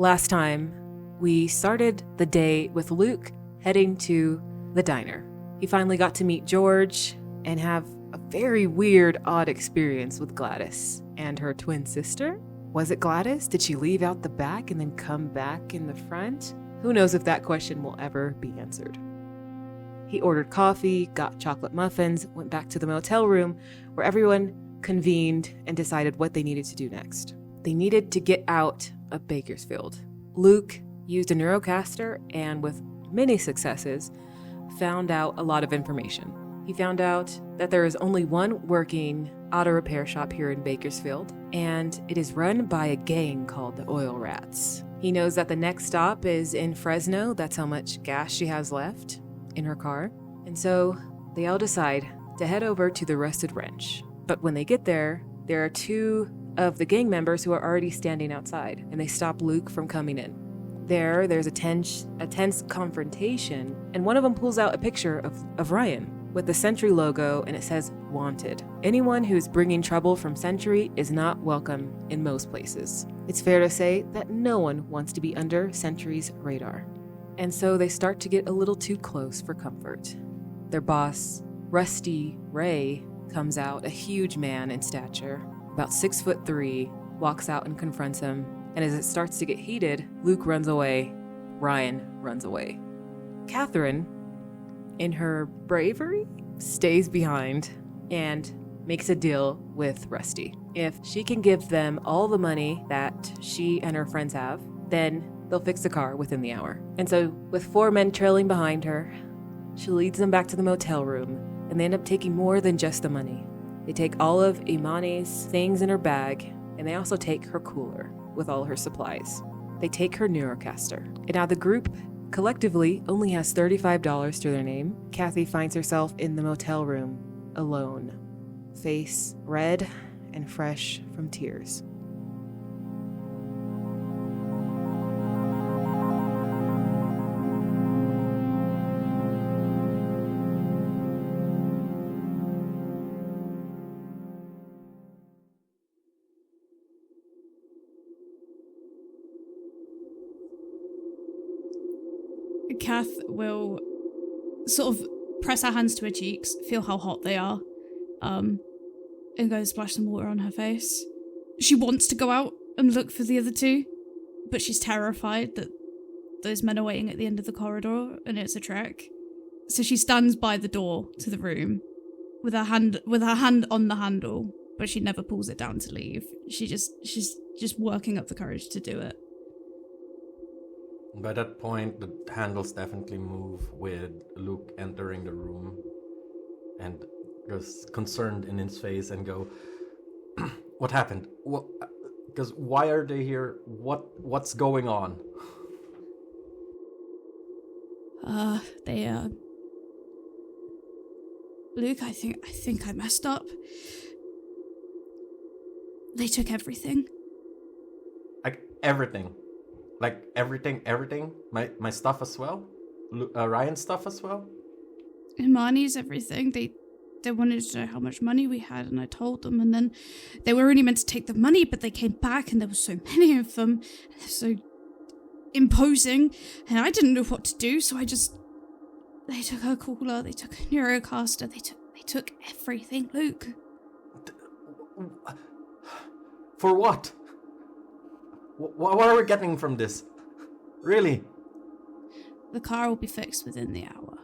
Last time, we started the day with Luke heading to the diner. He finally got to meet George and have a very weird, odd experience with Gladys and her twin sister. Was it Gladys? Did she leave out the back and then come back in the front? Who knows if that question will ever be answered. He ordered coffee, got chocolate muffins, went back to the motel room where everyone convened and decided what they needed to do next. They needed to get out of Bakersfield. Luke used a neurocaster and, with many successes, found out a lot of information. He found out that there is only one working auto repair shop here in Bakersfield, and it is run by a gang called the Oil Rats. He knows that the next stop is in Fresno. That's how much gas she has left in her car. And so they all decide to head over to the Rusted Wrench. But when they get there are two of the gang members who are already standing outside, and they stop Luke from coming in. There's a tense confrontation, and one of them pulls out a picture of Ryan with the Sentry logo, and it says, "Wanted." Anyone who's bringing trouble from Sentry is not welcome in most places. It's fair to say that no one wants to be under Sentry's radar. And so they start to get a little too close for comfort. Their boss, Rusty Ray, comes out, a huge man in stature, about 6'3", walks out and confronts him. And as it starts to get heated, Luke runs away, Ryan runs away. Katherine, in her bravery, stays behind and makes a deal with Rusty. If she can give them all the money that she and her friends have, then they'll fix the car within the hour. And so, with 4 men trailing behind her, she leads them back to the motel room, and they end up taking more than just the money. They take all of Imani's things in her bag, and they also take her cooler with all her supplies. They take her neurocaster. And now the group collectively only has $35 to their name. Kathy finds herself in the motel room, alone, face red and fresh from tears. Kath will sort of press her hands to her cheeks, feel how hot they are, and go splash some water on her face. She wants to go out and look for the other two, but she's terrified that those men are waiting at the end of the corridor and it's a trick. So she stands by the door to the room with her hand on the handle, but she never pulls it down to leave. She's just working up the courage to do it. By that point, the handles definitely move with Luke entering the room and goes concerned in his face and go, "What happened? What? Because why are they here? What's going on?" Luke, I think I messed up. They took everything. Like everything. Like everything? My stuff as well? Ryan's stuff as well? Imani's everything. They wanted to know how much money we had, and I told them, and then they were only meant to take the money, but they came back, and there were so many of them, and they're so imposing, and I didn't know what to do, so they took her cooler, they took her neurocaster, they took everything, Luke. For what? What are we getting from this? Really? The car will be fixed within the hour.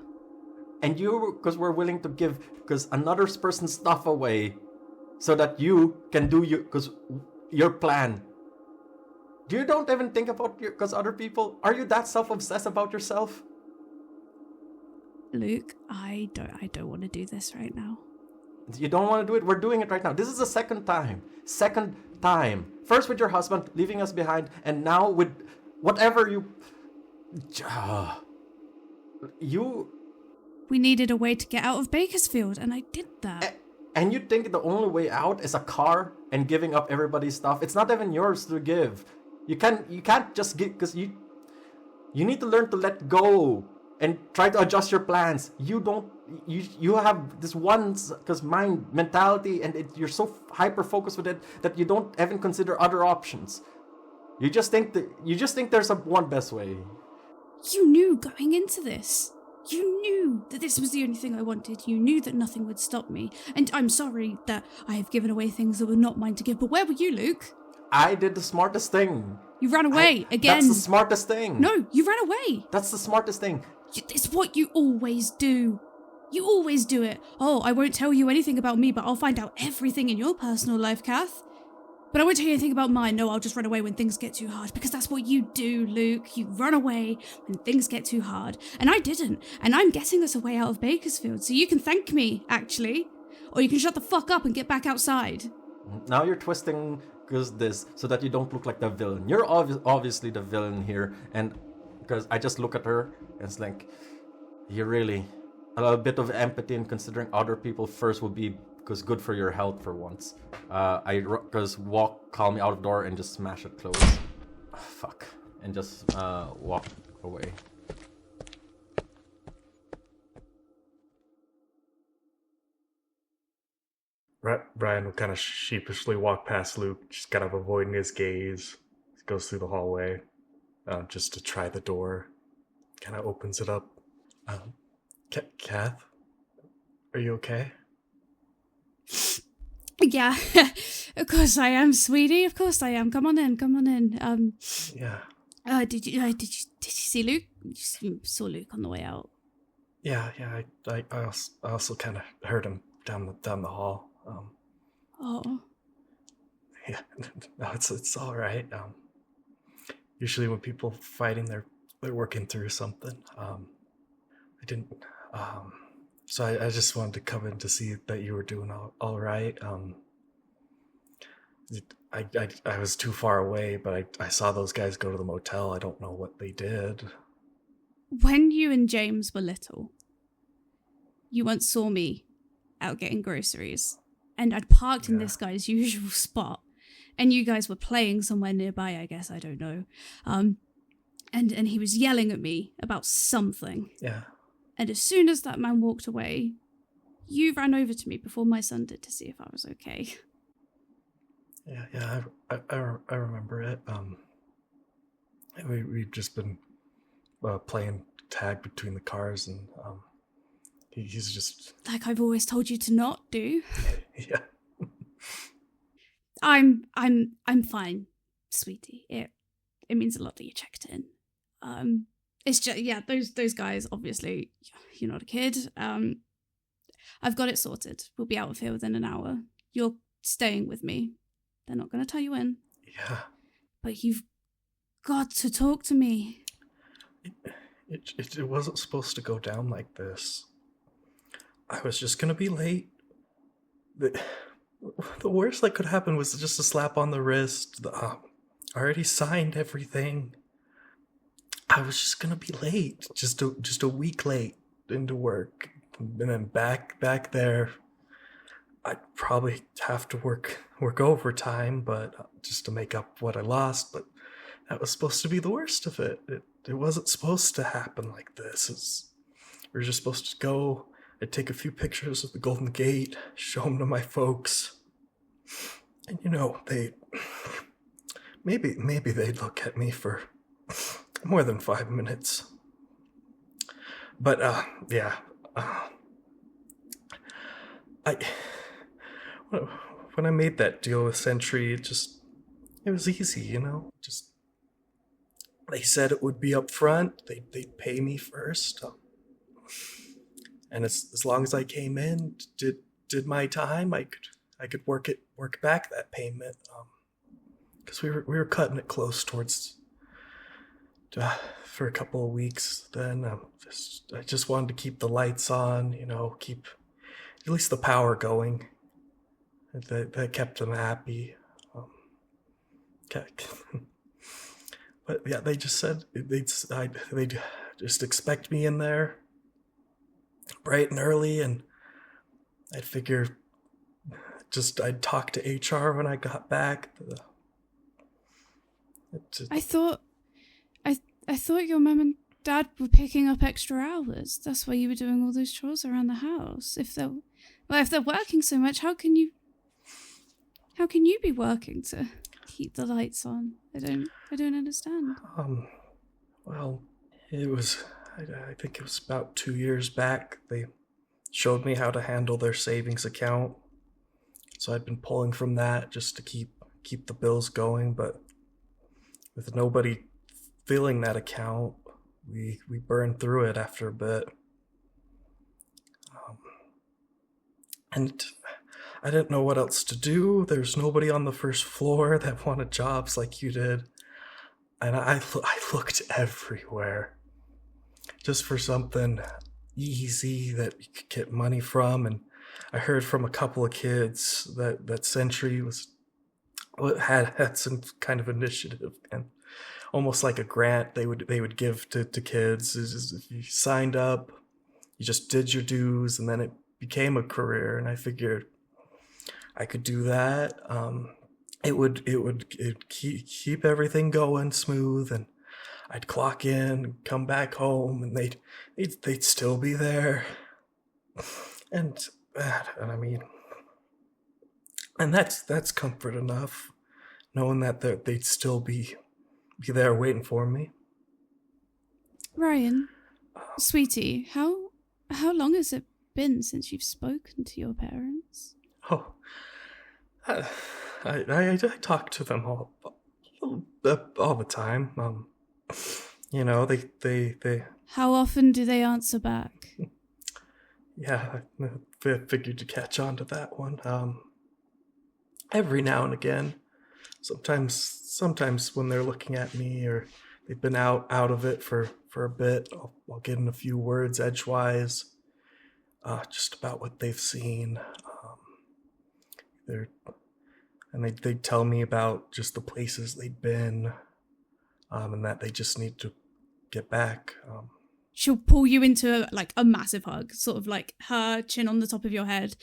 And because we're willing to give another person's stuff away so that you can do your plan. You don't even think about because other people, are you that self-obsessed about yourself? Luke, I don't want to do this right now. You don't want to do it? We're doing it right now. This is the second time. First with your husband leaving us behind, and now with whatever you... We needed a way to get out of Bakersfield, and I did that. And you think the only way out is a car and giving up everybody's stuff? It's not even yours to give. You can't just give, because you need to learn to let go and try to adjust your plans. You have this one mind mentality, and you're so hyper focused with it that you don't even consider other options. You just think there's one best way. You knew going into this. You knew that this was the only thing I wanted. You knew that nothing would stop me. And I'm sorry that I have given away things that were not mine to give. But where were you, Luke? I did the smartest thing. You ran away again. That's the smartest thing. No, you ran away. That's the smartest thing. It's what you always do. You always do it. Oh, I won't tell you anything about me, but I'll find out everything in your personal life, Kath. But I won't tell you anything about mine. No, I'll just run away when things get too hard. Because that's what you do, Luke. You run away when things get too hard. And I didn't. And I'm getting us away out of Bakersfield. So you can thank me, actually. Or you can shut the fuck up and get back outside. Now you're twisting this so that you don't look like the villain. You're obviously the villain here. And because I just look at her and it's like, you're really... A bit of empathy and considering other people first would be because good for your health for once. Because call me out of the door and just smash it closed. Fuck. And just walk away. Brian will kind of sheepishly walk past Luke, just kind of avoiding his gaze. He goes through the hallway just to try the door. Kind of opens it up. Kath, are you okay? Yeah, of course I am, sweetie. Of course I am. Come on in. Yeah. Did you see Luke? You saw Luke on the way out. Yeah. I also kind of heard him down the hall. Oh. Yeah. No, it's all right. Usually when people fighting, they're working through something. I didn't. So I just wanted to come in to see that you were doing all right. I was too far away, but I saw those guys go to the motel. I don't know what they did. When you and James were little, you once saw me out getting groceries, and I'd parked in this guy's usual spot, and you guys were playing somewhere nearby, I guess, I don't know. And he was yelling at me about something. Yeah. And as soon as that man walked away, you ran over to me before my son did to see if I was okay. Yeah, I remember it. We've just been playing tag between the cars, and he's just like I've always told you to not do. Yeah. I'm fine, sweetie. It means a lot that you checked in. It's just, those guys, obviously, you're not a kid. I've got it sorted. We'll be out of here within an hour. You're staying with me. They're not going to tell you when. Yeah. But you've got to talk to me. It wasn't supposed to go down like this. I was just going to be late. The worst that could happen was just a slap on the wrist. I already signed everything. I was just gonna be late, just a week late into work, and then back there. I'd probably have to work overtime, but just to make up what I lost. But that was supposed to be the worst of it. It wasn't supposed to happen like this. We were just supposed to go. I'd take a few pictures of the Golden Gate, show them to my folks, and they maybe they'd look at me for more than 5 minutes. But when I made that deal with Sentry, it was easy, just they said it would be up front. They'd pay me first, and as long as I came in, did my time, I could work back that payment, because we were cutting it close towards for a couple of weeks. Then I just wanted to keep the lights on, keep at least the power going. That kept them happy. But yeah, they just said they'd just expect me in there bright and early, and I'd figure I'd talk to HR when I got back. I thought your mum and dad were picking up extra hours. That's why you were doing all those chores around the house. If they're working so much, how can you be working to? keep the lights on? I don't understand. Well, it was, I think it was about 2 years back. They showed me how to handle their savings account. So I'd been pulling from that just to keep the bills going, but with nobody filling that account, we burned through it after a bit. And I didn't know what else to do. There's nobody on the first floor that wanted jobs like you did. And I looked everywhere just for something easy that you could get money from. And I heard from a couple of kids that Sentry had some kind of initiative, and almost like a grant they would give to kids. If you signed up, you just did your dues, and then it became a career. And I figured I could do that. It'd keep everything going smooth, and I'd clock in, come back home, and they'd still be there. And I mean, and that's comfort enough, knowing that they'd still be there waiting for me. Ryan, sweetie, how long has it been since you've spoken to your parents? Oh, I talk to them all the time. You know, they. How often do they answer back? Yeah, I figured to catch on to that one. Every now and again. Sometimes when they're looking at me or they've been out of it for a bit, I'll get in a few words edgewise, just about what they've seen. They tell me about just the places they've been, and that they just need to get back. She'll pull you into a massive hug, sort of like her chin on the top of your head,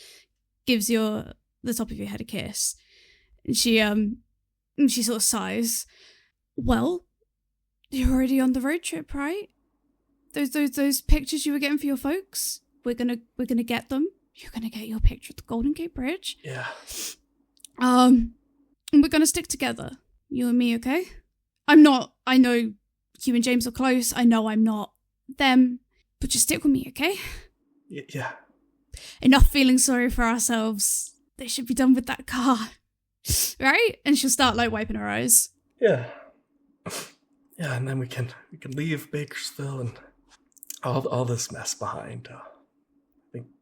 gives the top of your head a kiss. And she sort of sighs. Well, you're already on the road trip, right? Those pictures you were getting for your folks, we're gonna get them. You're gonna get your picture at the Golden Gate Bridge. Yeah. And we're gonna stick together, you and me, okay? I know you and James are close. I know I'm not them, but just stick with me, okay? Yeah. Enough feeling sorry for ourselves. They should be done with that car. Right? And she'll start wiping her eyes. Yeah. Yeah, and then we can leave Bakersfield and all this mess behind.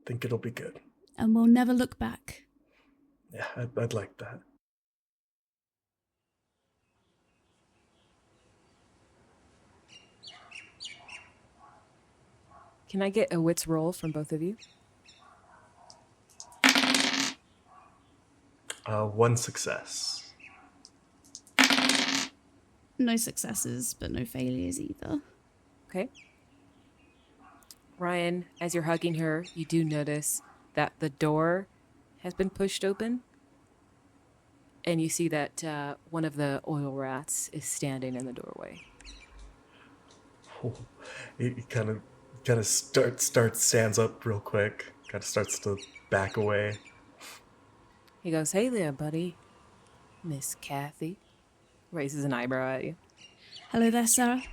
Think it'll be good. And we'll never look back. Yeah, I'd like that. Can I get a wits roll from both of you? One success. No successes, but no failures either. Okay. Ryan, as you're hugging her, you do notice that the door has been pushed open. And you see that one of the oil rats is standing in the doorway. Oh, he kind of stands up real quick. Kind of starts to back away. He goes, "Hey there, buddy. Miss Kathy." Raises an eyebrow at you. Hello there, sir.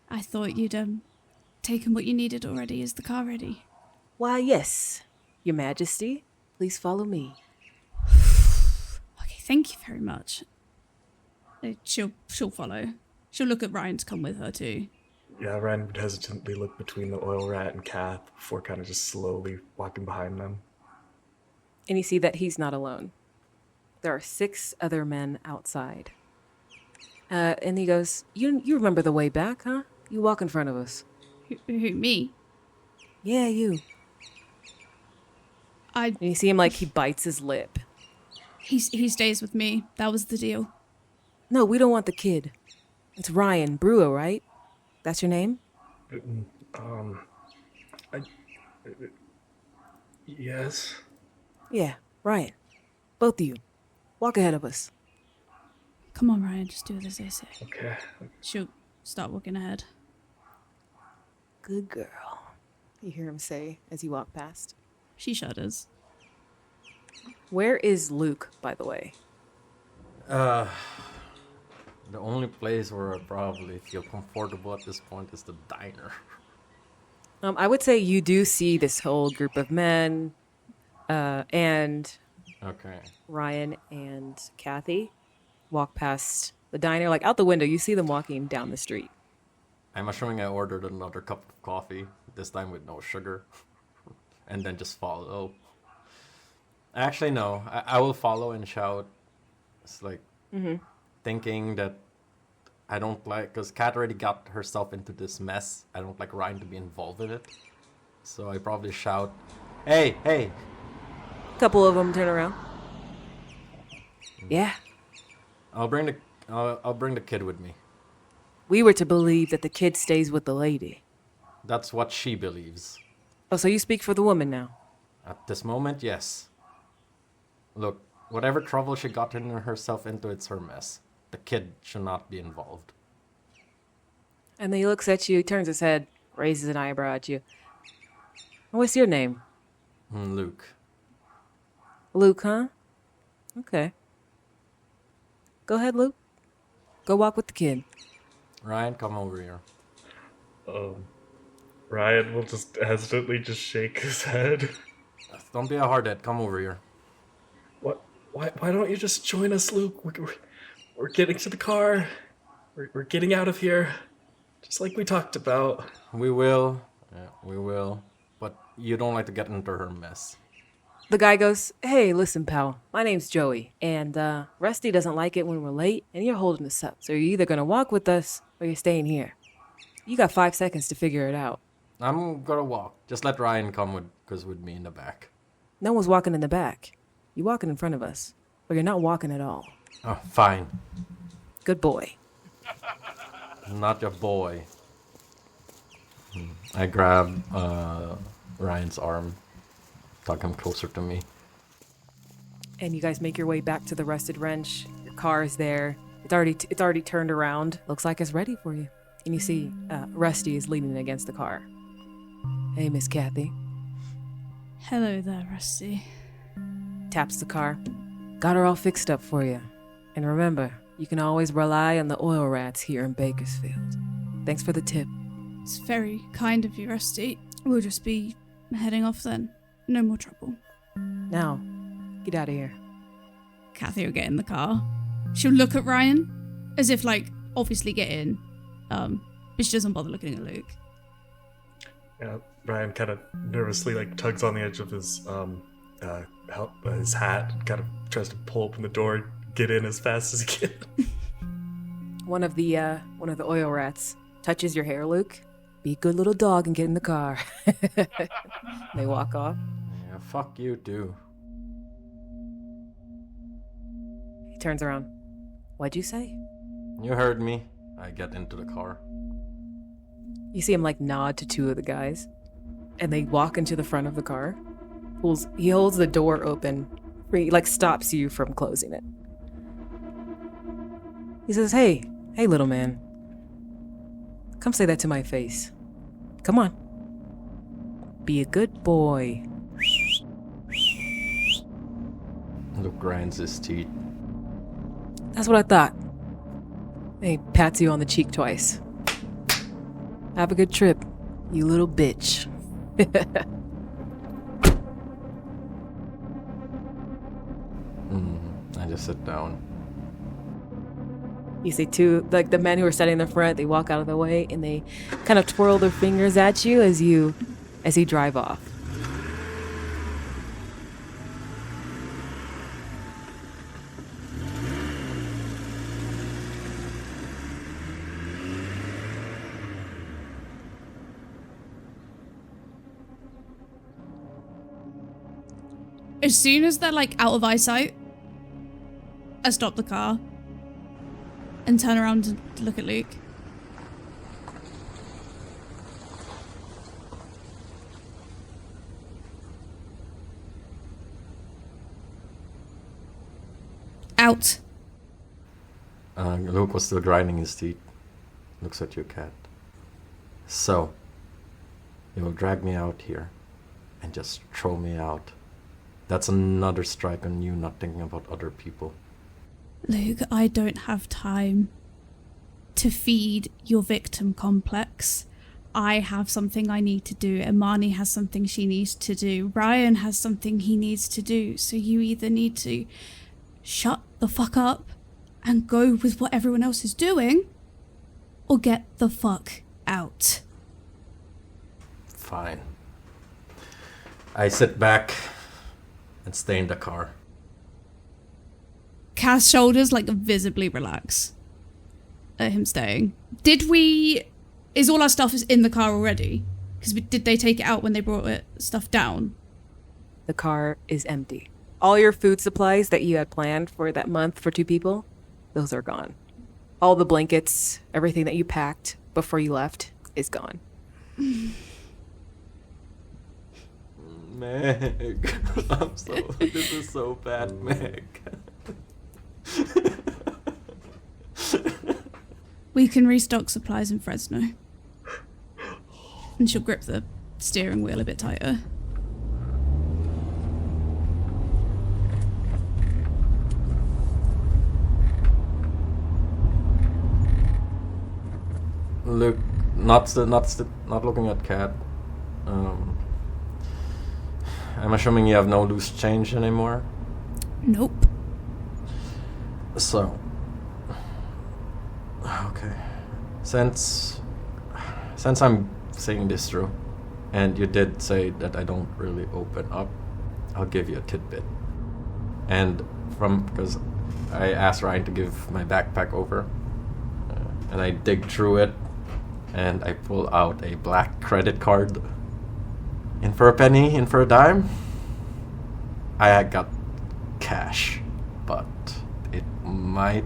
I thought you'd taken what you needed already. Is the car ready? Why, yes, Your Majesty. Please follow me. Okay, thank you very much. She'll follow. She'll look at Ryan to come with her too. Yeah, Ryan would hesitantly look between the oil rat and Kath before kind of just slowly walking behind them. And you see that he's not alone. There are 6 other men outside. And he goes, you remember the way back, huh? You walk in front of us. Who, me? Yeah, you. And you see him he bites his lip. He stays with me. That was the deal. No, we don't want the kid. It's Ryan Brewer, right? That's your name? Yes. Yeah, Ryan. Both of you. Walk ahead of us. Come on, Ryan, just do as I say. Okay. She'll start walking ahead. Good girl, you hear him say as you walk past. She shudders. Where is Luke, by the way? The only place where I probably feel comfortable at this point is the diner. I would say you do see this whole group of men, and Okay. Ryan and Kathy walk past the diner, like out the window. You see them walking down the street. I'm assuming I ordered another cup of coffee, this time with no sugar, and then just follow. Actually, no. I will follow and shout. It's like thinking that I don't like, because Kat already got herself into this mess. I don't like Ryan to be involved in it. So I probably shout, hey, hey. A couple of them turn around. Yeah, I'll bring the kid with me. we were to believe that the kid stays with the lady. That's what she believes. Oh, so you speak for the woman now? At this moment, yes. Look, whatever trouble she got herself into, it's her mess. The kid should not be involved. And then he looks at you, turns his head, raises an eyebrow at you. What's your name? Luke. Luke, huh? Okay. Go ahead, Luke. Go walk with the kid. Ryan, come over here. Ryan will just hesitantly just shake his head. Don't be a hardhead. Come over here. What? Why don't you just join us, Luke? We're getting to the car. We're getting out of here. Just like we talked about. We will. Yeah, we will. But you don't like to get into her mess. The guy goes, hey, listen, pal. My name's Joey. And Rusty doesn't like it when we're late, and you're holding us up. So you're either going to walk with us, or you're staying here. You got 5 seconds to figure it out. I'm gonna walk. Just let Ryan come with me in the back. No one's walking in the back. You're walking in front of us. Or you're not walking at all. Oh, fine. Good boy. Not your boy. I grab Ryan's arm. Tuck him closer to me. And you guys make your way back to the Rusted Wrench. Your car is there. It's already turned around. Looks like it's ready for you. And you see Rusty is leaning against the car. Hey, Miss Kathy. Hello there, Rusty. Taps the car. Got her all fixed up for you. And remember, you can always rely on the oil rats here in Bakersfield. Thanks for the tip. It's very kind of you, Rusty. We'll just be heading off then. No more trouble. Now, get out of here. Kathy will get in the car. She'll look at Ryan as if, like, obviously get in. But she doesn't bother looking at Luke. Yeah, Ryan kind of nervously tugs on the edge of his hat, and kind of tries to pull open the door and get in as fast as he can. One of the oil rats touches your hair, Luke. Be a good little dog and get in the car. They walk off. Yeah, fuck you too. He turns around. What'd you say? You heard me. I get into the car. You see him nod to two of the guys, and they walk into the front of the car. He holds the door open. He stops you from closing it. He says, hey, little man. Come say that to my face. Come on. Be a good boy. Luke grinds his teeth. That's what I thought. He pats you on the cheek twice. Have a good trip, you little bitch. I just sit down. You see two, the men who are standing in the front, they walk out of the way and they kind of twirl their fingers at you as you drive off. As soon as they're out of eyesight, I stop the car and turn around and look at Luke. Out. Luke was still grinding his teeth. Looks at you, Cat. So, you will drag me out here and just throw me out. That's another strike on you not thinking about other people. Luke, I don't have time to feed your victim complex. I have something I need to do. Imani has something she needs to do. Ryan has something he needs to do. So you either need to shut the fuck up and go with what everyone else is doing, or get the fuck out. Fine. I sit back and stay in the car. Cass' shoulders like visibly relax at him staying. Is all our stuff in the car already? Because did they take it out when they brought stuff down? The car is empty. All your food supplies that you had planned for that month for 2 people, those are gone. All the blankets, everything that you packed before you left is gone. Meg, this is so bad, Meg. We can restock supplies in Fresno. And she'll grip the steering wheel a bit tighter. Look, not looking at Kat. I'm assuming you have no loose change anymore. Nope. So, okay. Since I'm saying this through, and you did say that I don't really open up, I'll give you a tidbit. And because I asked Ryan to give my backpack over, and I dig through it, and I pull out a black credit card. In for a penny, in for a dime. I got cash, but it might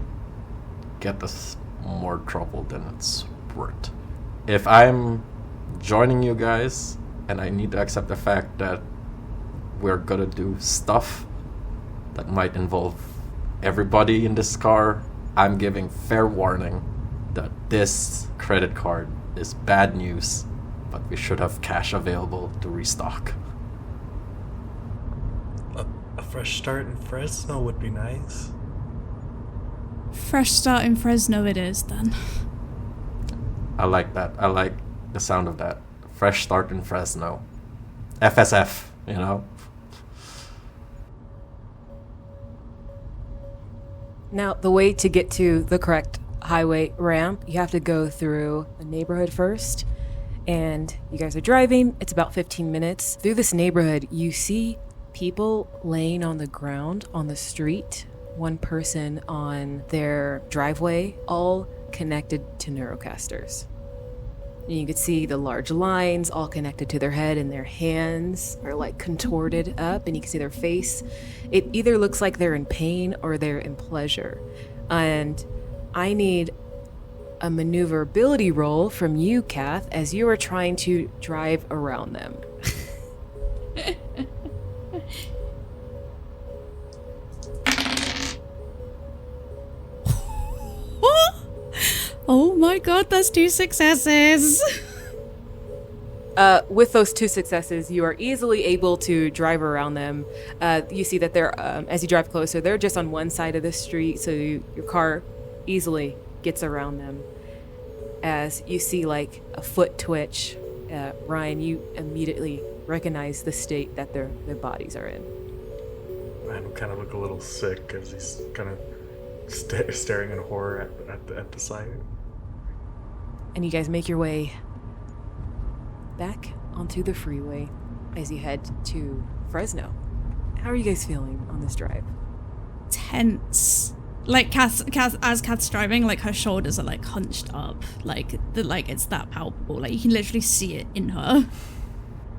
get us more trouble than it's worth. If I'm joining you guys, and I need to accept the fact that we're gonna do stuff that might involve everybody in this car, I'm giving fair warning that this credit card is bad news, but we should have cash available to restock. A fresh start in Fresno would be nice. Fresh start in Fresno it is, then. I like that. I like the sound of that. Fresh start in Fresno. FSF, you know? Now, the way to get to the correct highway ramp, you have to go through a neighborhood first. And you guys are driving. It's about 15 minutes. Through this neighborhood, you see people laying on the ground on the street. One person on their driveway, all connected to neurocasters. And you could see the large lines all connected to their head, and their hands are like contorted up, and you can see their face. It either looks like they're in pain or they're in pleasure. And I need a maneuverability roll from you, Kath, as you are trying to drive around them. Oh my god, that's 2 successes! With those 2 successes, you are easily able to drive around them. You see that they're, as you drive closer, they're just on one side of the street, so your car easily gets around them. As you see like a foot twitch, Ryan, you immediately recognize the state that their bodies are in. Ryan will kind of look a little sick as he's kind of staring in horror at the sight. And you guys make your way back onto the freeway as you head to Fresno. How are you guys feeling on this drive? Tense. Like Kath, as Kath's driving, like her shoulders are like hunched up, like it's that palpable. Like you can literally see it in her.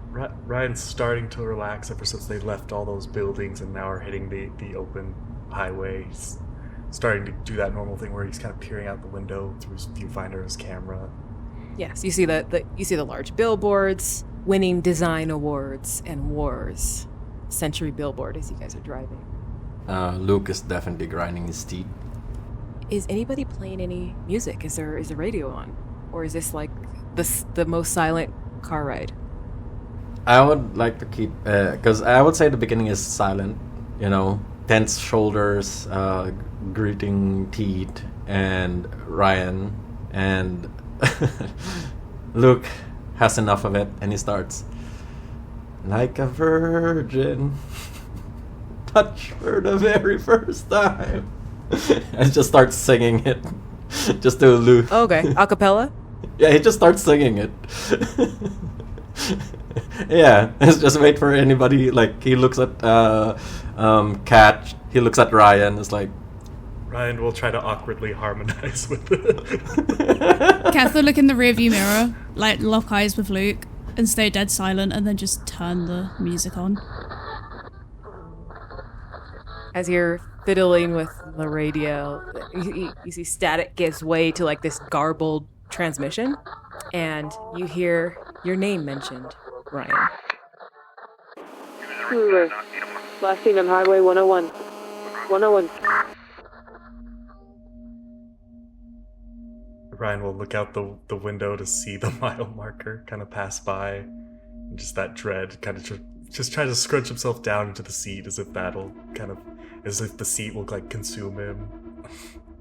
Ryan's starting to relax ever since they left all those buildings and now are hitting the open highway. He's starting to do that normal thing where he's kind of peering out the window through his viewfinder, his camera. Yes, you see the large billboards, winning design awards and wars. Century billboard as you guys are driving. Luke is definitely grinding his teeth. Is anybody playing any music? Is the radio on? Or is this like the most silent car ride? I would like to keep, because I would say the beginning is silent, you know, tense shoulders, greeting Teet and Ryan, and Luke has enough of it, and he starts, like a virgin, touch for the very first time, and just starts singing it, just to Luke. Okay, acapella? Yeah, he just starts singing it. Yeah, it's just wait for anybody. Like, he looks at Kat, he looks at Ryan, it's like, Ryan will try to awkwardly harmonize with it. Kath will look in the rearview mirror, like lock eyes with Luke, and stay dead silent, and then just turn the music on. As you're fiddling with the radio, you see static gives way to like this garbled transmission, and you hear your name mentioned, Ryan. Last seen on Highway 101. 101. Ryan will look out the window to see the mile marker kind of pass by. And just that dread, kind of just try to scrunch himself down into the seat as if the seat will like consume him.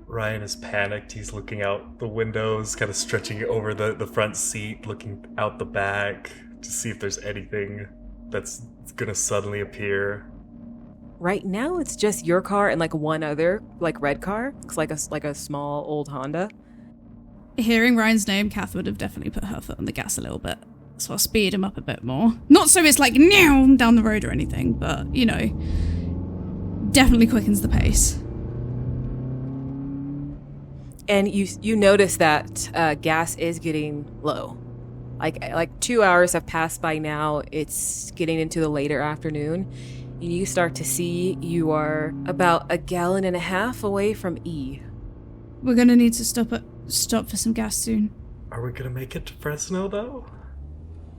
Ryan is panicked. He's looking out the windows, kind of stretching over the front seat, looking out the back to see if there's anything that's gonna suddenly appear. Right now, it's just your car and like one other like red car. It's like a small old Honda. Hearing Ryan's name, Kath would have definitely put her foot on the gas a little bit. So I'll speed him up a bit more. Not so it's like now down the road or anything, but you know, definitely quickens the pace. And you notice that gas is getting low. Like 2 hours have passed by now. It's getting into the later afternoon. And you start to see you are about 1.5 gallons away from E. We're gonna need to stop for some gas soon. Are we gonna make it to Fresno though?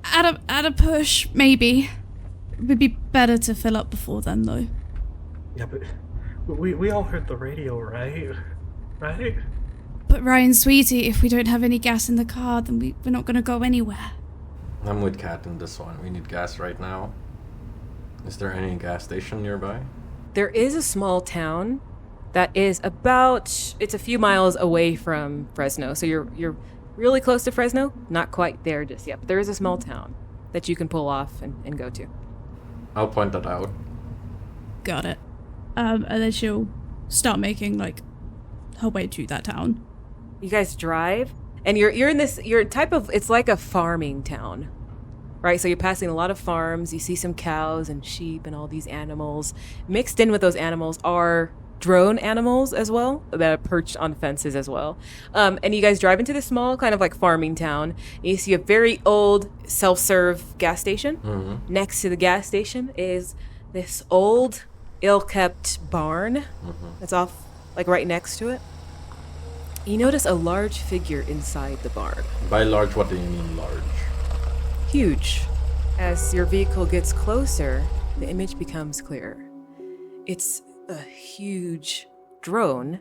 At a push, maybe. It would be better to fill up before then, though. Yeah, but we all heard the radio, right? Right? But Ryan, sweetie, if we don't have any gas in the car, then we're not gonna go anywhere. I'm with Kat in this one. We need gas right now. Is there any gas station nearby? There is a small town that is it's a few miles away from Fresno. So you're really close to Fresno, not quite there just yet. But there is a small town that you can pull off and go to. I'll point that out. Got it. And then she'll start making like her way to that town. You guys drive, and you're in this it's like a farming town, right? So you're passing a lot of farms. You see some cows and sheep and all these animals. Mixed in with those animals are drone animals as well that are perched on fences as well. And you guys drive into this small kind of like farming town, and you see a very old self-serve gas station. Mm-hmm. Next to the gas station is this old, ill-kept barn that's off like right next to it. You notice a large figure inside the barn. By large, what do you mean large? Huge. As your vehicle gets closer, the image becomes clearer. It's a huge drone,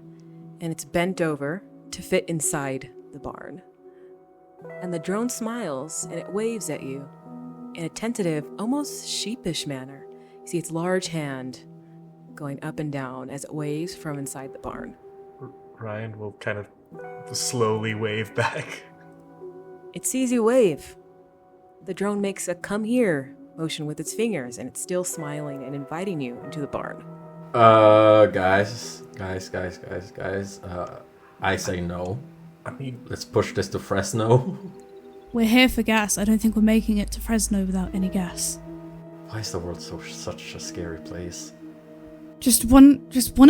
and it's bent over to fit inside the barn. And the drone smiles, and it waves at you in a tentative, almost sheepish manner. You see its large hand going up and down as it waves from inside the barn. Ryan will kind of slowly wave back. It sees you wave. The drone makes a come here motion with its fingers, and it's still smiling and inviting you into the barn. Guys. I say no. I mean, let's push this to Fresno. We're here for gas. I don't think we're making it to Fresno without any gas. Why is the world such a scary place? Just one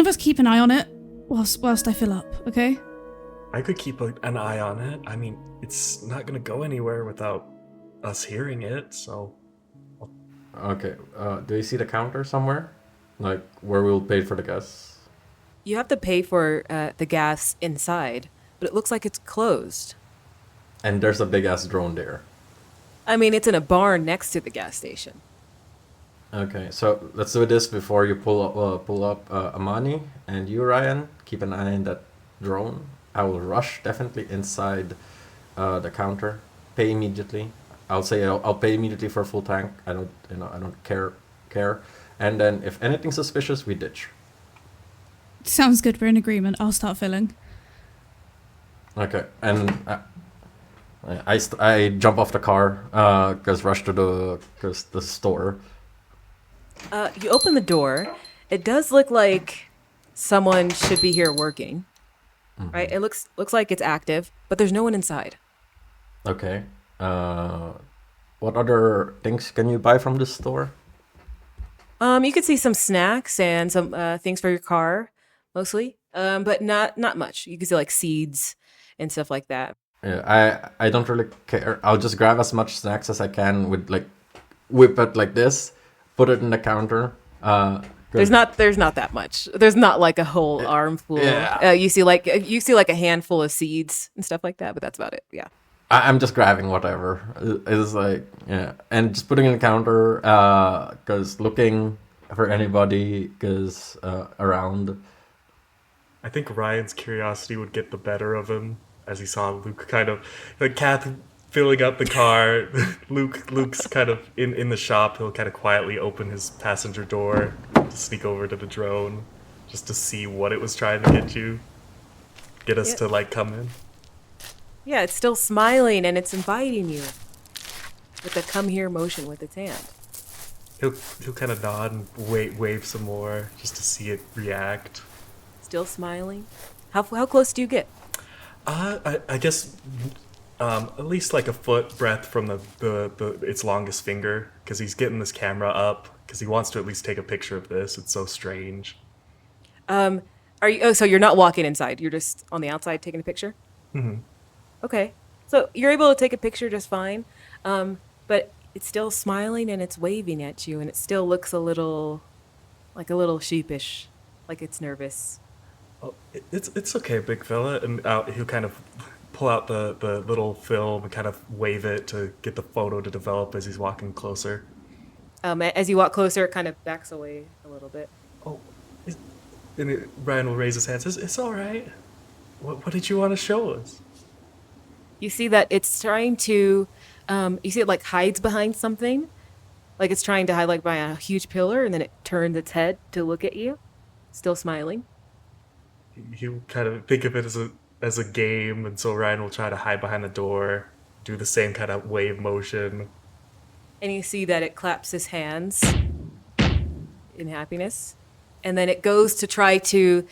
of us keep an eye on it whilst I fill up, okay? I could keep an eye on it. I mean, it's not gonna go anywhere without us hearing it, so... Okay, do you see the counter somewhere? Like, where we'll pay for the gas? You have to pay for the gas inside, but it looks like it's closed. And there's a big-ass drone there. I mean, it's in a barn next to the gas station. Okay, so let's do this before you pull up Imani, and you, Ryan, keep an eye on that drone. I will rush definitely inside the counter. Pay immediately. I'll say I'll pay immediately for a full tank. I don't care. And then if anything suspicious, we ditch. Sounds good. We're in agreement. I'll start filling. Okay, and I jump off the car, rush to the store. You open the door. It does look like someone should be here working, right? It looks like it's active, but there's no one inside. Okay. What other things can you buy from this store? You could see some snacks and some things for your car, mostly, but not much. You can see like seeds and stuff like that. Yeah, I don't really care. I'll just grab as much snacks as I can with like whip it like this, put it in the counter. There's not that much. There's not like a whole armful. Yeah. You see like a handful of seeds and stuff like that, but that's about it. Yeah. I'm just grabbing whatever. It's like, yeah, and just putting in the counter. Cause looking for anybody around. I think Ryan's curiosity would get the better of him as he saw Luke kind of like Kath filling up the car. Luke's kind of in the shop. He'll kind of quietly open his passenger door to sneak over to the drone just to see what it was trying to get us to like come in. Yeah, it's still smiling and it's inviting you with the come here motion with its hand. He'll kind of nod and wave some more just to see it react. Still smiling. How close do you get? I guess at least like a foot breadth from the its longest finger, because he's getting this camera up because he wants to at least take a picture of this. It's so strange. Are you? Oh, so you're not walking inside. You're just on the outside taking a picture. Mm-hmm. Okay, so you're able to take a picture just fine, but it's still smiling and it's waving at you, and it still looks a little sheepish, like it's nervous. Oh, it's okay, big fella. And he'll kind of pull out the little film and kind of wave it to get the photo to develop as he's walking closer. As you walk closer, it kind of backs away a little bit. Oh, Ryan will raise his hand. Says, "It's all right. What did you want to show us?" You see that it's trying to, you see it like hides behind something, like it's trying to hide like behind a huge pillar, and then it turns its head to look at you, still smiling. You kind of think of it as a game, and so Ryan will try to hide behind the door, do the same kind of wave motion. And you see that it claps his hands in happiness, and then it goes to try to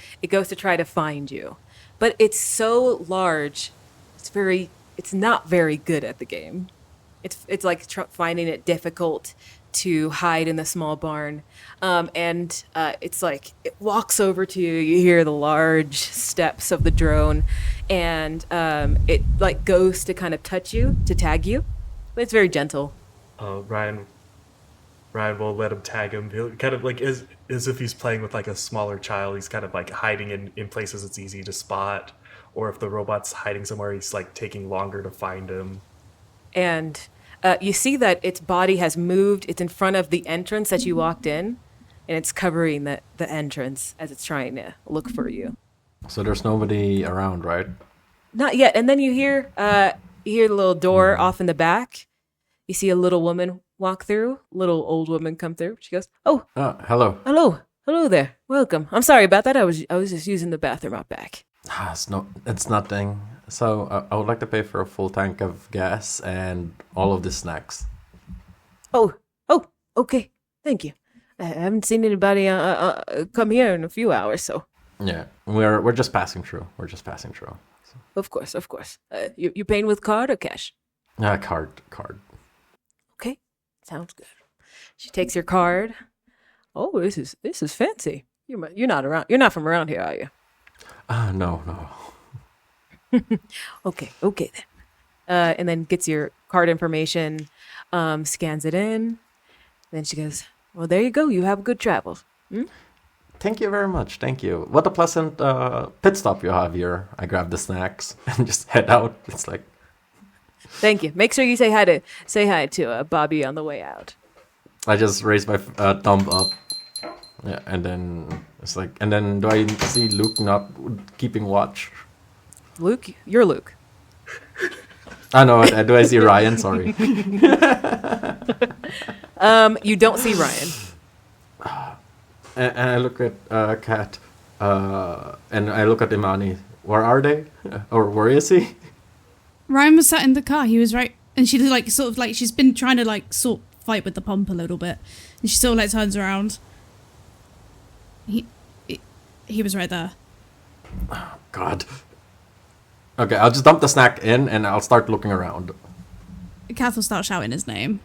find you, but it's so large, it's not very good at the game. It's like finding it difficult to hide in the small barn, and it's like it walks over to you. You hear the large steps of the drone, and it like goes to kind of touch you, to tag you, but it's very gentle. Ryan will let him tag him. He'll kind of like as if he's playing with like a smaller child. He's kind of like hiding in places it's easy to spot, or if the robot's hiding somewhere, he's like taking longer to find him. And you see that its body has moved. It's in front of the entrance that you walked in, and it's covering the entrance as it's trying to look for you. So there's nobody around, right? Not yet. And then you hear the little door off in the back. You see a little woman walk through, little old woman come through. She goes, "Oh, hello. Hello there. Welcome. I'm sorry about that. I was just using the bathroom out back." It's nothing. So I would like to pay for a full tank of gas and all of the snacks. Oh, okay. Thank you. I haven't seen anybody come here in a few hours, so. Yeah, we're just passing through. So. Of course. You paying with card or cash? Card. Okay, sounds good. She takes your card. Oh, this is fancy. You're not around. You're not from around here, are you? No. Okay then. And then gets your card information, scans it in. Then she goes, "Well, there you go. You have good travels." Thank you very much. Thank you. What a pleasant pit stop you have here. I grab the snacks and just head out. It's like, thank you. Make sure you say hi to Bobby on the way out. I just raise my thumb up. Yeah, and then it's like, and then do I see Luke not keeping watch? Luke, you're Luke. No, do I see Ryan? Sorry. You don't see Ryan. And I look at Kat. And I look at Imani. Where are they? Or where is he? Ryan was sat in the car. He was right, and she like sort of like she's been trying to like fight with the pump a little bit, and she sort of like turns around. He was right there. Oh, God. Okay, I'll just dump the snack in and I'll start looking around. Kath will start shouting his name.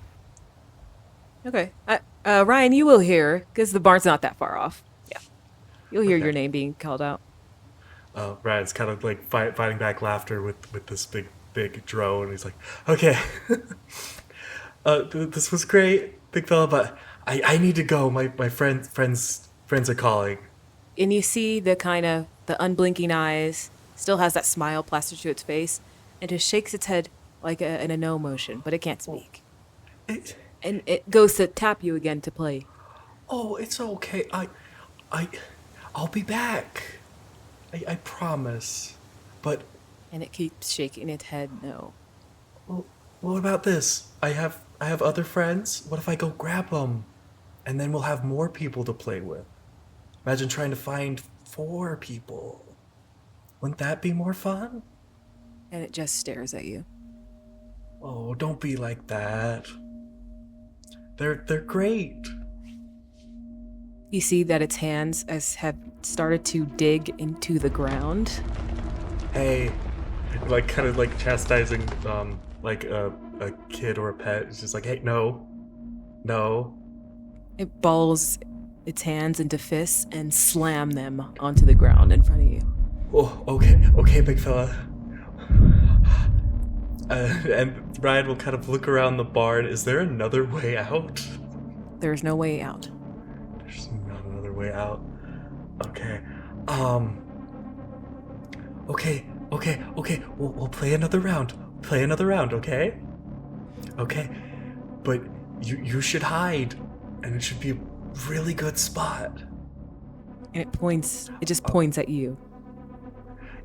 Okay. Ryan, you will hear, because the barn's not that far off. Yeah. You'll hear your name being called out. Ryan's kind of like fighting back laughter with this big drone. He's like, okay, this was great, big fella, but I need to go. My friends are calling. And you see the unblinking eyes, still has that smile plastered to its face, and just shakes its head like in a no motion, but it can't speak. And it goes to tap you again to play. Oh, it's okay. I'll be back. I promise. But... And it keeps shaking its head no. Well, what about this? I have other friends. What if I go grab them? And then we'll have more people to play with. Imagine trying to find 4 people. Wouldn't that be more fun? And it just stares at you. Oh, don't be like that. They're great. You see that its hands have started to dig into the ground. Hey, like kind of like chastising, like a kid or a pet. It's just like, hey, no. It balls its hands into fists and slam them onto the ground in front of you. Oh, okay, big fella. And Ryan will kind of look around the barn. Is there another way out? There's no way out. There's not another way out. Okay. Okay. We'll play another round. Okay? Okay. But you should hide, and it should be a really good spot. And it just points at you.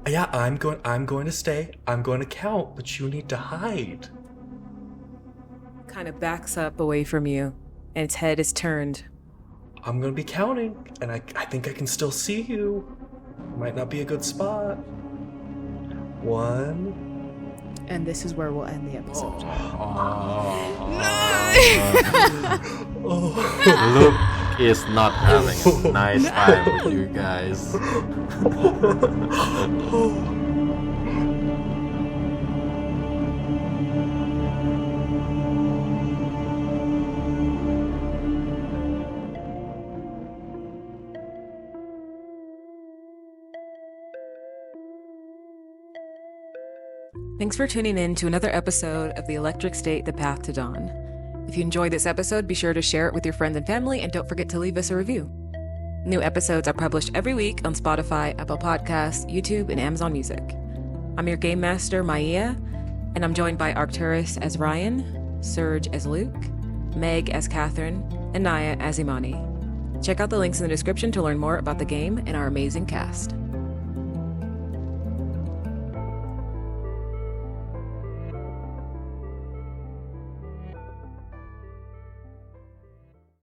Yeah, I'm going to stay. I'm going to count, but you need to hide. Kind of backs up away from you, and its head is turned. I'm going to be counting, and I think I can still see you. Might not be a good spot. 1. And this is where we'll end the episode. Luke is not having a nice time with you guys. Thanks for tuning in to another episode of The Electric State, The Path to Dawn. If you enjoyed this episode, be sure to share it with your friends and family, and don't forget to leave us a review. New episodes are published every week on Spotify, Apple Podcasts, YouTube, and Amazon Music. I'm your game master, Naya, and I'm joined by Arcturus as Ryan, Serge as Luke, Meg as Katherine, and Naya as Imani. Check out the links in the description to learn more about the game and our amazing cast.